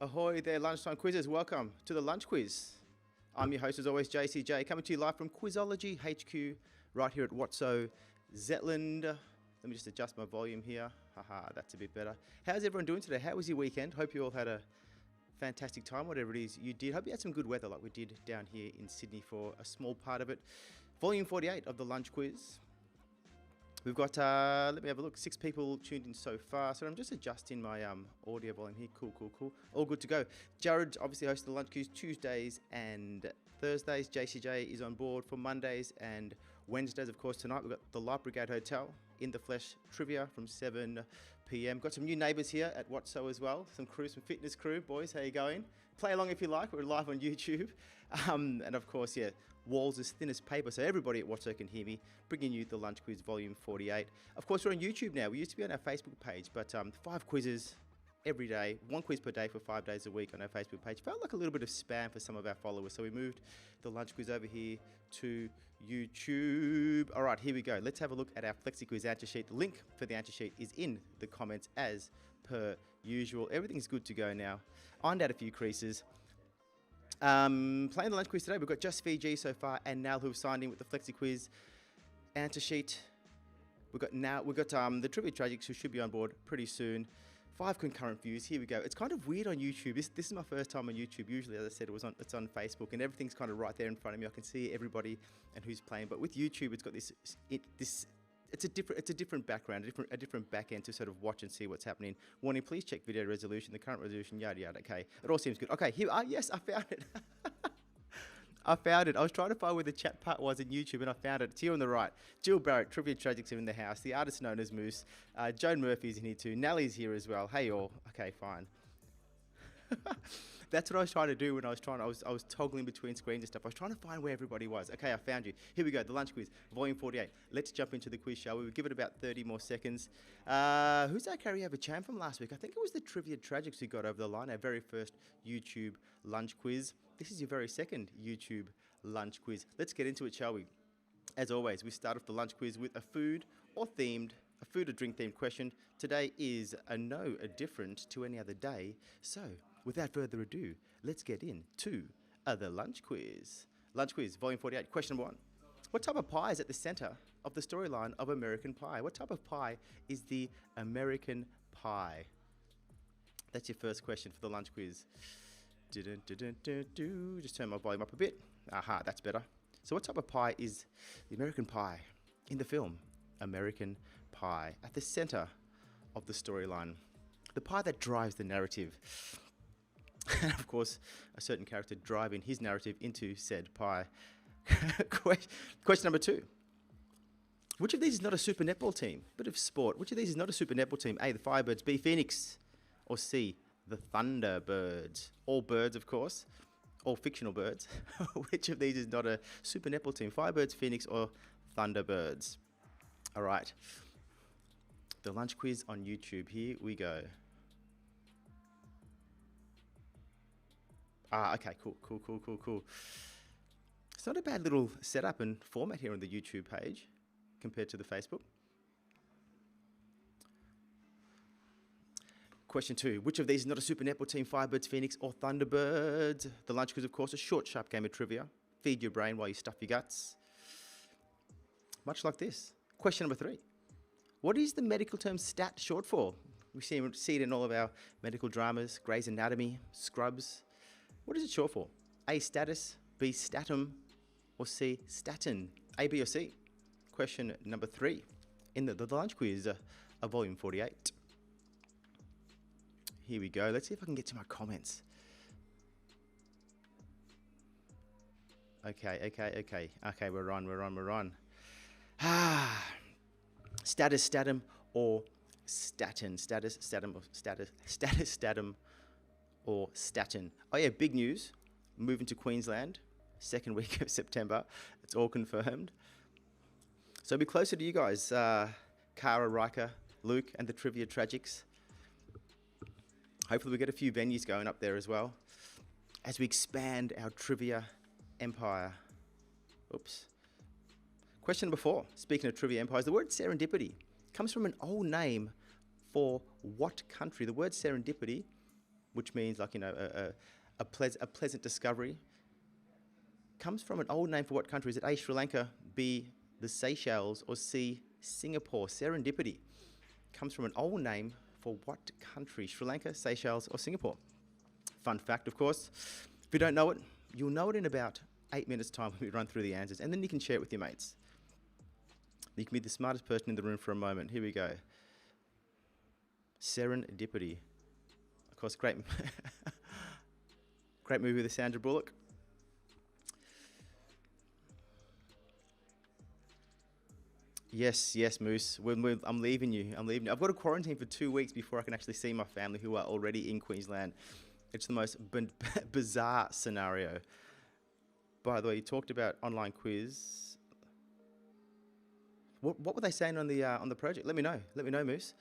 Ahoy there, lunchtime quizzes. Welcome to the lunch quiz. I'm your host, as always, JCJ, coming to you live from Quizology HQ, right here at Watso, Zetland. Let me just adjust my volume here. Haha, that's a bit better. How's everyone doing today? How was your weekend? Hope you all had a fantastic time, whatever it is you did. Hope you had some good weather like we did down here in Sydney for a small part of it. Volume 48 of the lunch quiz. We've got, let me have a look, 6 people tuned in so far. So I'm just adjusting my audio volume here. Cool. All good to go. Jared obviously hosts the lunch quiz Tuesdays and Thursdays. JCJ is on board for Mondays and Wednesdays. Of course, tonight we've got the Light Brigade Hotel in the flesh trivia from 7 p.m. Got some new neighbours here at Watso as well. Some fitness crew. Boys, how you going? Play along if you like. We're live on YouTube. And of course, yeah, walls as thin as paper, so everybody at Watso can hear me, bringing you the lunch quiz volume 48. Of course, we're on YouTube now. We used to be on our Facebook page, but 5 quizzes every day, 1 quiz per day for 5 days a week on our Facebook page. Felt like a little bit of spam for some of our followers, so we moved the lunch quiz over here to YouTube. All right, here we go. Let's have a look at our Flexi Quiz answer sheet. The link for the answer sheet is in the comments as per usual. Everything's good to go now. Ironed out a few creases. Playing the lunch quiz today, we've got Just Fiji so far, and Nal who've signed in with the Flexi Quiz answer sheet. We've got the Trivia Tragics who should be on board pretty soon. 5 concurrent views. Here we go. It's kind of weird on YouTube. This is my first time on YouTube. Usually, as I said, it's on Facebook, and everything's kind of right there in front of me. I can see everybody and who's playing. But with YouTube, it's got it's a different background, a different back end to sort of watch and see what's happening. Warning, please check video resolution, the current resolution, yada yada. Okay, it all seems good. Okay, here, yes, I found it. I found it. I was trying to find where the chat part was in YouTube, and I found it. It's here on the right. Jill Barrett, Trivia Tragics are in the house. The artist known as Moose. Joan Murphy's in here too. Nellie's here as well. Hey all. Okay, fine. That's what I was trying to do when I was toggling between screens and stuff. I was trying to find where everybody was. Okay, I found you. Here we go, the lunch quiz, volume 48. Let's jump into the quiz, shall we? We'll give it about 30 more seconds. Who's our carryover champ from last week? I think it was the Trivia Tragics who got over the line, our very first YouTube lunch quiz. This is your very second YouTube lunch quiz. Let's get into it, shall we? As always, we start off the lunch quiz with a food or drink themed question. Today is a different to any other day. So, without further ado, let's get into the lunch quiz. Lunch quiz, volume 48, question number 1. What type of pie is at the center of the storyline of American Pie? What type of pie is the American Pie? That's your first question for the lunch quiz. Just turn my volume up a bit. Aha, that's better. So what type of pie is the American Pie in the film American Pie? At the center of the storyline. The pie that drives the narrative. And of course, a certain character driving his narrative into said pie. Question number 2. Which of these is not a super netball team? Bit of sport. Which of these is not a super netball team? A, the Firebirds, B, Phoenix, or C, the Thunderbirds? All birds, of course. All fictional birds. Which of these is not a super netball team? Firebirds, Phoenix, or Thunderbirds? All right. The lunch quiz on YouTube. Here we go. Okay, cool. It's not a bad little setup and format here on the YouTube page compared to the Facebook. Question 2. Which of these is not a super netball team? Firebirds, Phoenix, or Thunderbirds? The lunch quiz, of course, a short, sharp game of trivia. Feed your brain while you stuff your guts. Much like this. Question number 3. What is the medical term stat short for? We see it in all of our medical dramas, Grey's Anatomy, Scrubs. What is it short for? A, status, B, statum, or C, statin? A, B, or C? Question number 3 in the lunch quiz of volume 48. Here we go. Let's see if I can get to my comments. Okay, we're on. Status, statum, or statin? Status, statum, or status, statum, or statin? Oh yeah, big news. Moving to Queensland, second week of September. It's all confirmed. So I'll be closer to you guys, Cara, Riker, Luke, and the Trivia Tragics. Hopefully we get a few venues going up there as well as we expand our trivia empire. Oops. Question number 4. Speaking of trivia empires, the word serendipity comes from an old name for what country? The word serendipity, which means like, a pleasant discovery, comes from an old name for what country? Is it A, Sri Lanka, B, the Seychelles, or C, Singapore? Serendipity comes from an old name for what country? Sri Lanka, Seychelles, or Singapore? Fun fact, of course. If you don't know it, you'll know it in about 8 minutes' time when we run through the answers, and then you can share it with your mates. You can be the smartest person in the room for a moment. Here we go. Serendipity. Of course, great movie with Sandra Bullock. Yes, Moose. I'm leaving you. I've got to quarantine for 2 weeks before I can actually see my family who are already in Queensland. It's the most bizarre scenario. By the way, you talked about online quiz. What were they saying on the project? Let me know, Moose.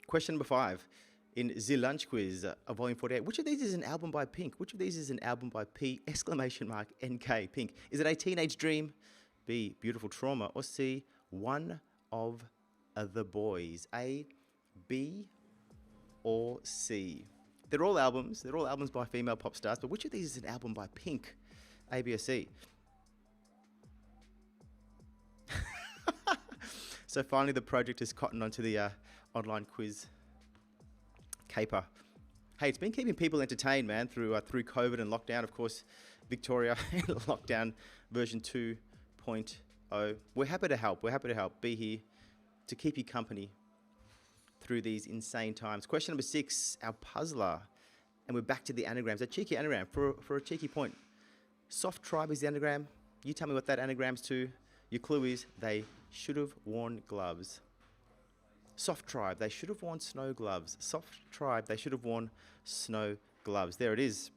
Question number 5 in the lunch quiz of volume 48. Which of these is an album by Pink? Which of these is an album by P! NK Pink? Is it A, Teenage Dream, B, Beautiful Trauma, or C, One of the Boys? A, B, or C? They're all albums by female pop stars, but which of these is an album by Pink? A, B, or C? So finally the project has cottoned onto the online quiz caper. Hey, it's been keeping people entertained, man, through COVID and lockdown. Of course, Victoria lockdown version 2.0. We're happy to help. Be here to keep you company through these insane times. Question number 6, our puzzler. And we're back to the anagrams. A cheeky anagram for a cheeky point. Soft tribe is the anagram. You tell me what that anagram's to. Your clue is they should have worn gloves. Soft tribe, they should have worn snow gloves. Soft tribe, they should have worn snow gloves. There it is.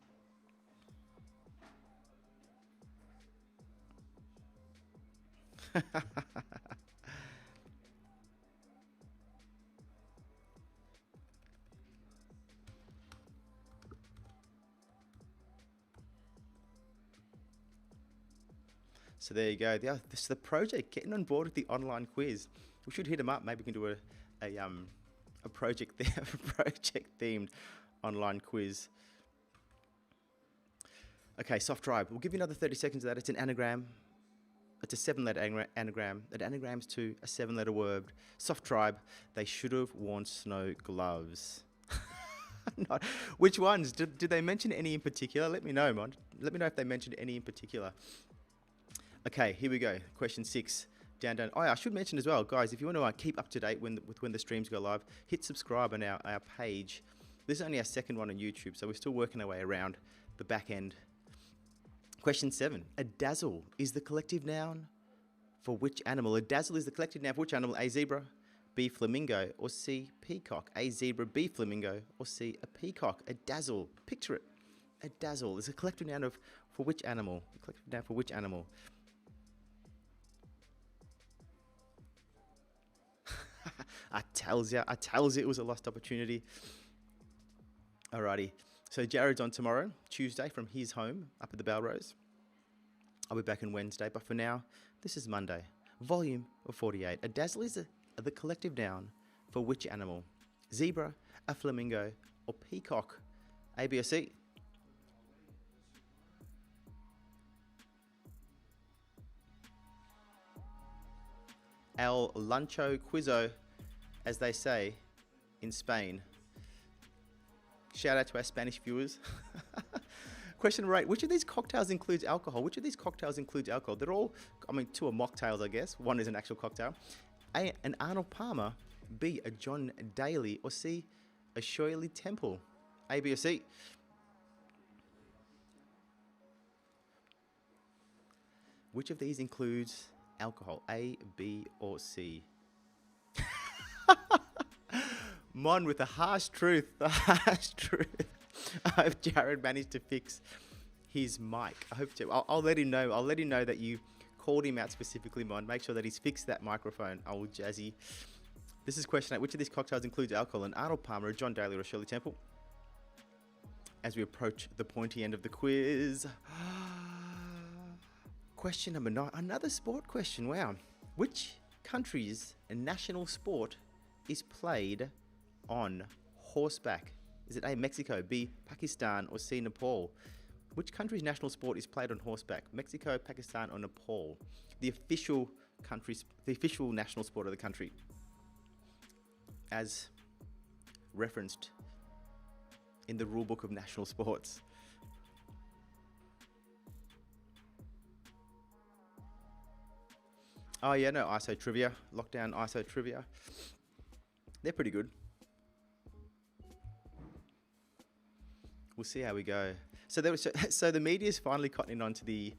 So there you go. This is the project getting on board with the online quiz. We should hit them up. Maybe we can do a project themed online quiz. Okay, soft tribe. We'll give you another 30 seconds of that. It's an anagram. It's a 7-letter anagram. It anagrams to a 7-letter word. Soft tribe. They should have worn snow gloves. Which ones? Did they mention any in particular? Let me know, man. Let me know if they mentioned any in particular. Okay, here we go. Question 6. Down. Oh, yeah, I should mention as well, guys, if you want to keep up to date with when the streams go live, hit subscribe on our page. This is only our second one on YouTube, so we're still working our way around the back end. Question 7. A dazzle is the collective noun for which animal? A dazzle is the collective noun for which animal? A, zebra, B, flamingo, or C, peacock? A, zebra, B, flamingo, or C, a peacock? A dazzle. Picture it. A dazzle is a collective noun for which animal? A collective noun for which animal? I tells you it was a lost opportunity. Alrighty. So Jared's on tomorrow, Tuesday, from his home up at the Belrose. I'll be back on Wednesday, but for now, this is Monday. Volume of 48. A dazzle is the collective noun for which animal? Zebra, a flamingo, or peacock? A, B, or C? El Luncho Quizzo, as they say in Spain. Shout out to our Spanish viewers. Question number 8. Which of these cocktails includes alcohol? Which of these cocktails includes alcohol? They're all, I mean, 2 are mocktails, I guess. 1 is an actual cocktail. A, an Arnold Palmer. B, a John Daly. Or C, a Shirley Temple. A, B, or C? Which of these includes alcohol? A, B, or C? Mon with the harsh truth. The harsh truth. I hope Jared managed to fix his mic. I hope to. I'll let him know. I'll let him know that you called him out specifically, Mon. Make sure that he's fixed that microphone. Oh, Jazzy. This is question 8. Which of these cocktails includes alcohol? An Arnold Palmer, a John Daly, or a Shirley Temple? As we approach the pointy end of the quiz. Question number 9. Another sport question. Wow. Which country's national sport is played on horseback? Is it A, Mexico, B, Pakistan, or C, Nepal? Which country's national sport is played on horseback? Mexico, Pakistan, or Nepal? The official national sport of the country, as referenced in the rulebook of national sports. Oh yeah, no, ISO trivia, lockdown ISO trivia. They're pretty good. We'll see how we go. So the media's finally cottoning on to the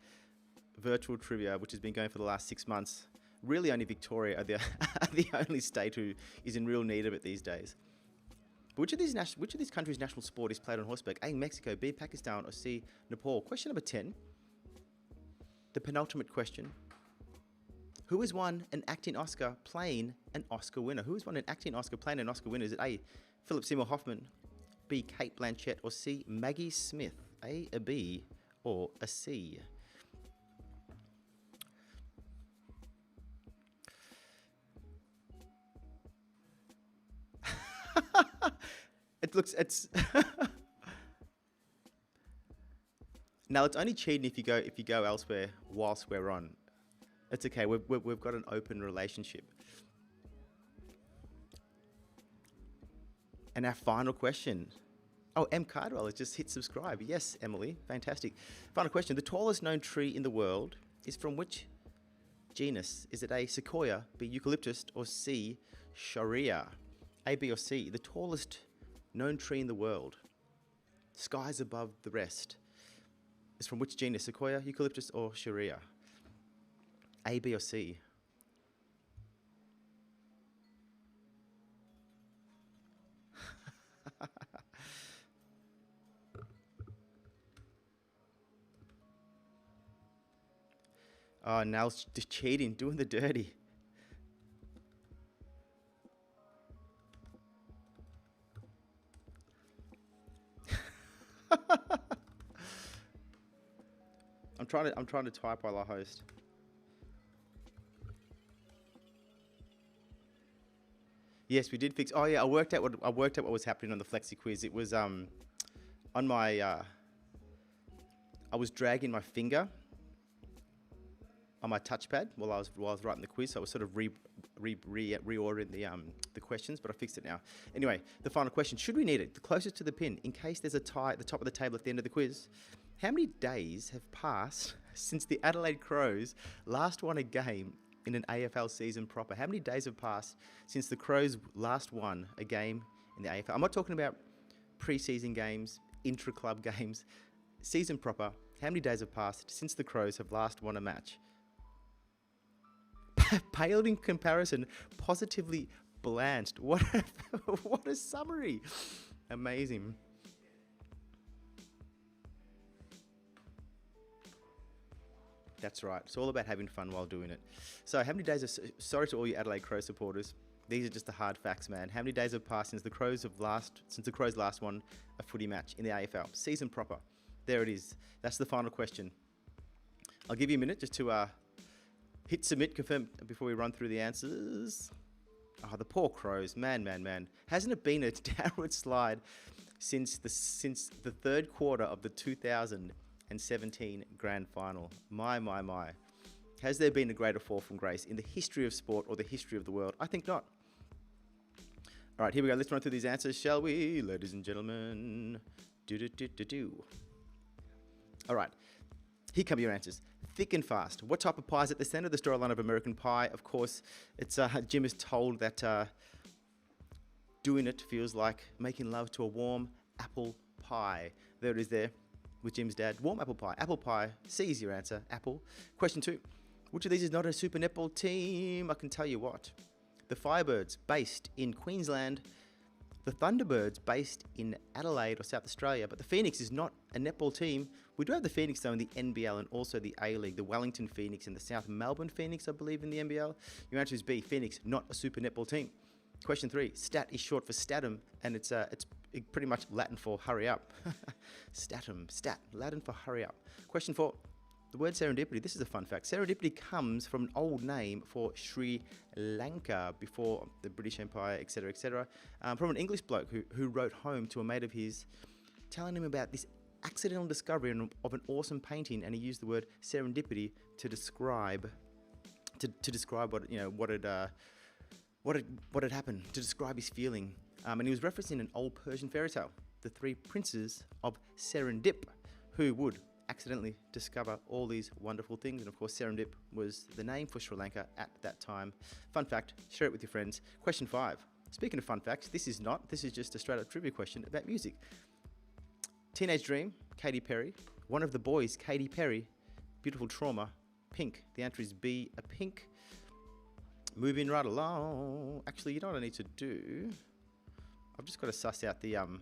virtual trivia, which has been going for the last 6 months. Really, only Victoria are the only state who is in real need of it these days. But which of these countries' national sport is played on horseback? A, Mexico, B, Pakistan, or C, Nepal? Question number 10. The penultimate question. Who has won an acting Oscar playing an Oscar winner? Who has won an acting Oscar playing an Oscar winner? Is it A, Philip Seymour Hoffman, B, Kate Blanchett, or C, Maggie Smith? A B, or a C? It's now it's only cheating if you go elsewhere whilst we're on. It's okay. We've got an open relationship. And our final question. Oh, M. Cardwell has just hit subscribe. Yes, Emily. Fantastic. Final question. The tallest known tree in the world is from which genus? Is it A, sequoia, B, eucalyptus, or C, sharia? A, B, or C? The tallest known tree in the world, skies above the rest, is from which genus? Sequoia, eucalyptus, or sharia? A, B, or C? Oh, Nal's just cheating, doing the dirty. I'm trying to type while I host. Yes, we did fix. Oh yeah, I worked out what was happening on the Flexi quiz. It was on my. I was dragging my finger on my touchpad while I was writing the quiz, so I was sort of reordering the questions, but I fixed it now. Anyway, the final question: should we need it? The closest to the pin, in case there's a tie at the top of the table at the end of the quiz. How many days have passed since the Adelaide Crows last won a game in an AFL season proper? How many days have passed since the Crows last won a game in the AFL? I'm not talking about pre-season games, intra-club games, season proper. How many days have passed since the Crows have last won a match? Paled in comparison, positively blanched. What a summary. Amazing. That's right. It's all about having fun while doing it. So how many days sorry to all you Adelaide Crow supporters. These are just the hard facts, man. How many days have passed since the Crows last won a footy match in the AFL? Season proper. There it is. That's the final question. I'll give you a minute just to hit submit, confirm before we run through the answers. Oh, the poor Crows. Man. Hasn't it been a downward slide since the third quarter of the 2017 grand final? My. Has there been a greater fall from grace in the history of sport or the history of the world? I think not. All right, here we go. Let's run through these answers, shall we, ladies and gentlemen? All right, here come your answers. Thick and fast. What type of pie is at the center of the storyline of American Pie? Of course, it's Jim is told that doing it feels like making love to a warm apple pie. There it is there with Jim's dad. Warm apple pie. Apple pie. C is your answer. Apple. Question 2. Which of these is not a super netball team? I can tell you what. The Firebirds, based in Queensland. The Thunderbirds, based in Adelaide or South Australia. But the Phoenix is not a netball team. We do have the Phoenix, though, in the NBL and also the A-League. The Wellington Phoenix and the South Melbourne Phoenix, I believe, in the NBL. Your answer is B, Phoenix, not a super netball team. Question 3. Stat is short for statum, and it's pretty much Latin for hurry up. Statum, stat, Latin for hurry up. Question 4. The word serendipity, this is a fun fact. Serendipity comes from an old name for Sri Lanka before the British Empire, etc., from an English bloke who wrote home to a mate of his, telling him about this accidental discovery of an awesome painting, and he used the word serendipity to describe what had happened, to describe his feeling. And he was referencing an old Persian fairy tale, the three princes of Serendip, who would accidentally discover all these wonderful things. And of course, Serendip was the name for Sri Lanka at that time. Fun fact, share it with your friends. Question 5. Speaking of fun facts, this is just a straight up trivia question about music. Teenage Dream, Katy Perry. One of the boys, Katy Perry. Beautiful Trauma, Pink. The answer is B, a Pink. Moving right along. Actually, you know what I need to do? I've just got to suss out the I've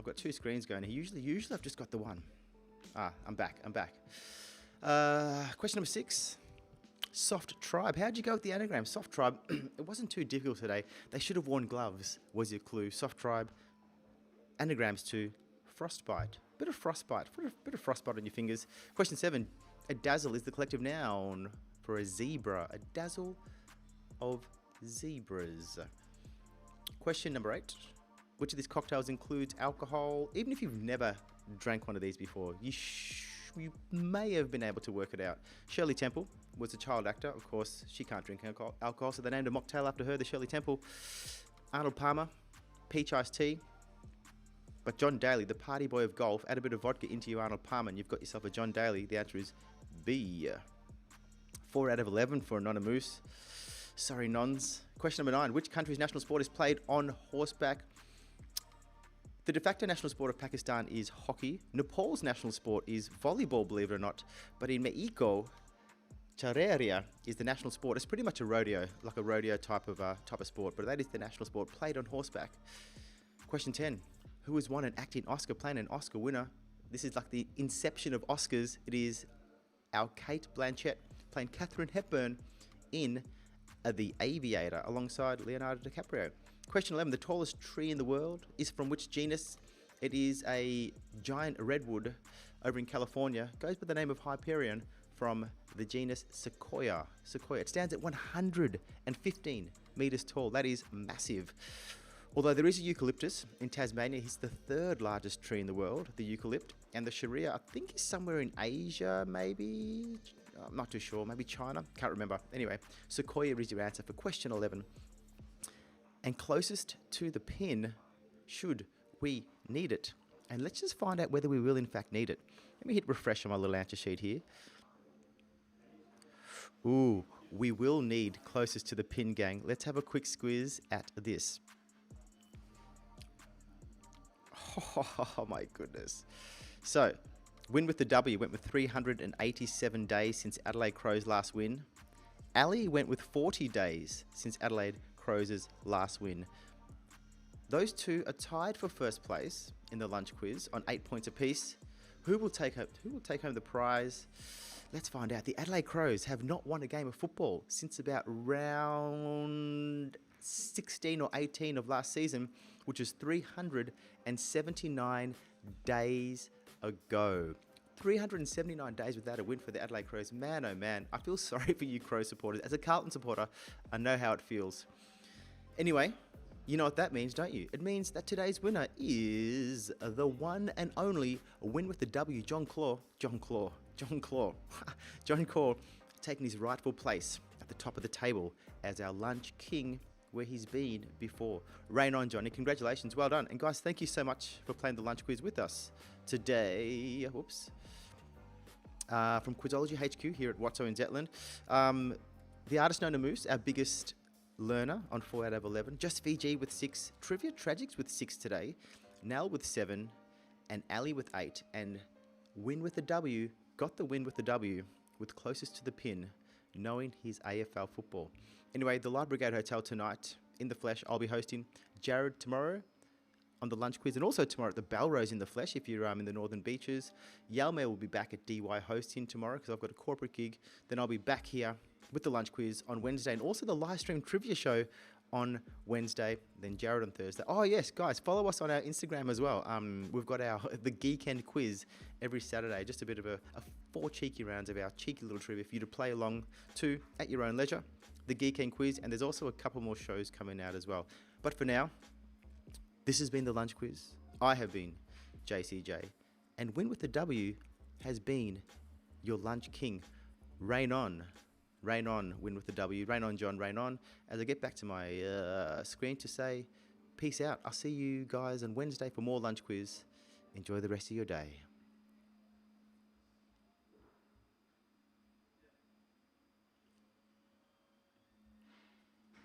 got two screens going here. Usually I've just got the one. I'm back. Question number 6. Soft Tribe. How'd you go with the anagram? Soft Tribe. It wasn't too difficult today. They should have worn gloves, was your clue. Soft Tribe. Anagrams to frostbite. Bit of frostbite on your fingers. Question 7. A dazzle is the collective noun for a zebra. A dazzle of zebras. Question number 8. Which of these cocktails includes alcohol? Even if you've never drank one of these before, you may have been able to work it out. Shirley Temple was a child actor. Of course, she can't drink alcohol, so they named a mocktail after her, the Shirley Temple. Arnold Palmer, peach iced tea. But John Daly, the party boy of golf, add a bit of vodka into your Arnold Palmer and you've got yourself a John Daly. The answer is B. 4 out of 11 for Anonymous. Sorry, nons. Question number 9. Which country's national sport is played on horseback? The de facto national sport of Pakistan is hockey. Nepal's national sport is volleyball, believe it or not. But in Mexico, charreria is the national sport. It's pretty much a rodeo, like a rodeo type of sport. But that is the national sport played on horseback. Question 10. Who has won an acting Oscar, playing an Oscar winner? This is like the inception of Oscars. It is our Kate Blanchett playing Katharine Hepburn in The Aviator alongside Leonardo DiCaprio. Question 11. The tallest tree in the world is from which genus? It is a giant redwood over in California. Goes by the name of Hyperion from the genus Sequoia. It stands at 115 meters tall. That is massive. Although there is a eucalyptus in Tasmania, it's the 3rd largest tree in the world, the eucalypt. And the sharia, I think, is somewhere in Asia, maybe. I'm not too sure. Maybe China. Can't remember. Anyway, Sequoia is your answer for question 11. And closest to the pin, should we need it? And let's just find out whether we will in fact need it. Let me hit refresh on my little answer sheet here. Ooh, we will need closest to the pin, gang. Let's have a quick squeeze at this. Oh my goodness. So, win with the W went with 387 days since Adelaide Crows' last win. Ali went with 40 days since Adelaide Crows' last win. Those two are tied for first place in the lunch quiz on 8 points apiece. Who will take home the prize? Let's find out. The Adelaide Crows have not won a game of football since about round 16 or 18 of last season, which is 379 days ago. 379 days without a win for the Adelaide Crows. Man, oh man, I feel sorry for you Crow supporters. As a Carlton supporter, I know how it feels. Anyway, you know what that means, don't you? It means that today's winner is the one and only win with the W, John Claw, taking his rightful place at the top of the table as our lunch king, where he's been before. Rain on, Johnny. Congratulations. Well done. And guys, thank you so much for playing the lunch quiz with us today. Whoops. From Quizology HQ here at Watso in Zetland. The artist known to Moose, our biggest learner on 4 out of 11. Just VG with 6. Trivia Tragics with 6 today. Nell with 7. And Ali with 8. And win with the W. Got the win with the W. With closest to the pin, knowing his AFL football. Anyway, the Live Brigade Hotel tonight, in the flesh. I'll be hosting Jared tomorrow on the lunch quiz, and also tomorrow at the Belrose in the flesh if you're in the Northern Beaches. Yalmare will be back at DY hosting tomorrow because I've got a corporate gig. Then I'll be back here with the lunch quiz on Wednesday, and also the live stream trivia show on Wednesday, then Jared on Thursday. Oh yes, guys, follow us on our Instagram as well. We've got the Geekend quiz every Saturday, just a bit of a 4 cheeky rounds of our cheeky little trivia for you to play along to at your own leisure. The Geekend quiz, and there's also a couple more shows coming out as well. But for now, this has been the lunch quiz. I have been JCJ, and Win with the W has been your lunch king. Rain on, Win with the W. Rain on, John, rain on. As I get back to my screen to say peace out. I'll see you guys on Wednesday for more lunch quiz. Enjoy the rest of your day.